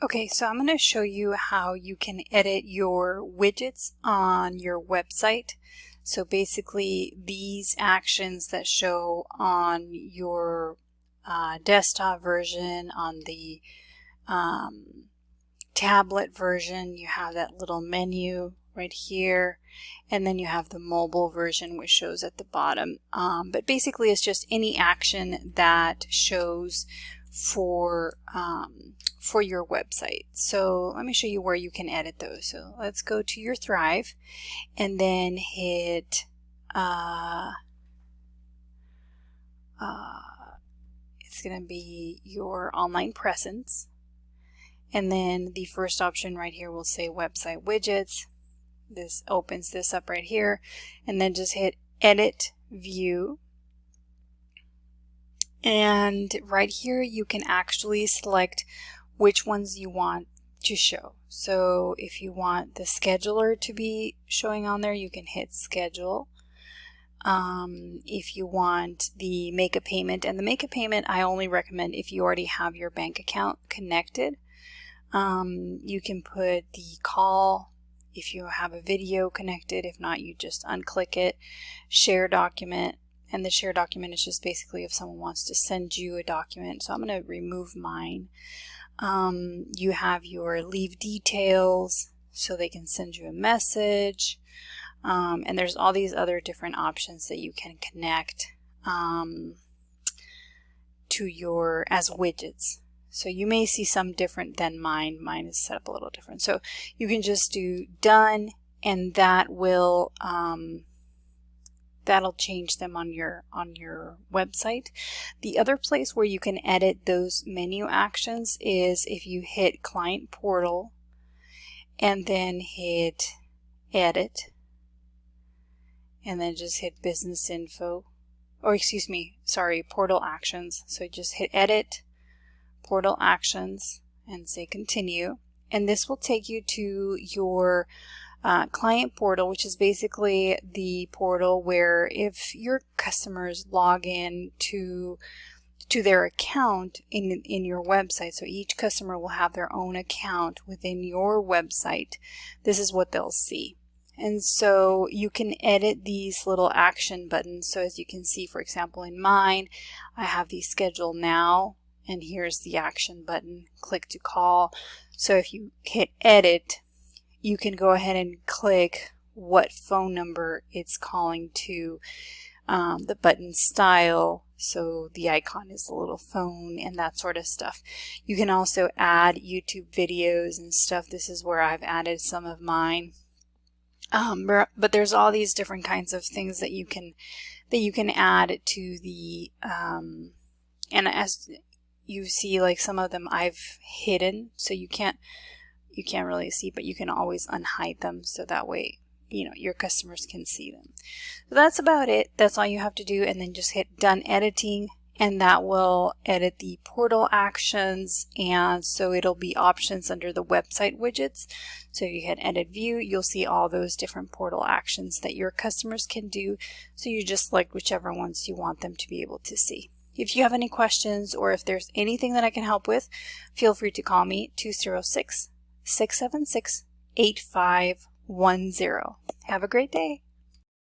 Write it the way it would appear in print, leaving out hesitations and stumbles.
Okay, so I'm going to show you how you can edit your widgets on your website. So basically these actions that show on your desktop version, on the tablet version, you have that little menu right here, and then you have the mobile version which shows at the bottom. But basically it's just any action that shows for your website. So let me show you where you can edit those. So let's go to your Thrive and then hit it's going to be your online presence, and then the first option right here will say website widgets. This opens this up right here, and then just hit edit view. And right here you can actually select which ones you want to show. So if you want the scheduler to be showing on there, you can hit schedule. If you want the make a payment, and the make a payment I only recommend if you already have your bank account connected. You can put the call if you have a video connected. If not, you just unclick it. Share document. And the share document is just basically if someone wants to send you a document. So I'm going to remove mine. You have your leave details so they can send you a message. And there's all these other different options that you can connect to your as widgets. So you may see some different than mine. Mine is set up a little different. So you can just do done, and that will that'll change them on your website. The other place where you can edit those menu actions is if you hit Client Portal and then hit Edit, and then just hit Business Info, or excuse me, sorry, Portal Actions. So just hit Edit, Portal Actions, and say Continue, and this will take you to your client portal, which is basically the portal where if your customers log in to their account in your website, so each customer will have their own account within your website, this is what they'll see. And so you can edit these little action buttons. So as you can see, for example, in mine, I have the schedule now, and here's the action button, click to call. So if you hit edit, you can go ahead and click what phone number it's calling to, the button style, so the icon is a little phone and that sort of stuff. You can also add YouTube videos and stuff. This is where I've added some of mine. But there's all these different kinds of things that you can add to the and as you see, like some of them I've hidden, so you can't really see, but you can always unhide them, so that way your customers can see them. So that's about it. That's all you have to do, and then just hit done editing, and that will edit the portal actions, and so it'll be options under the website widgets. So if you hit edit view, you'll see all those different portal actions that your customers can do, so you just select whichever ones you want them to be able to see. If you have any questions, or if there's anything that I can help with, feel free to call me 206-676-8510. Have a great day.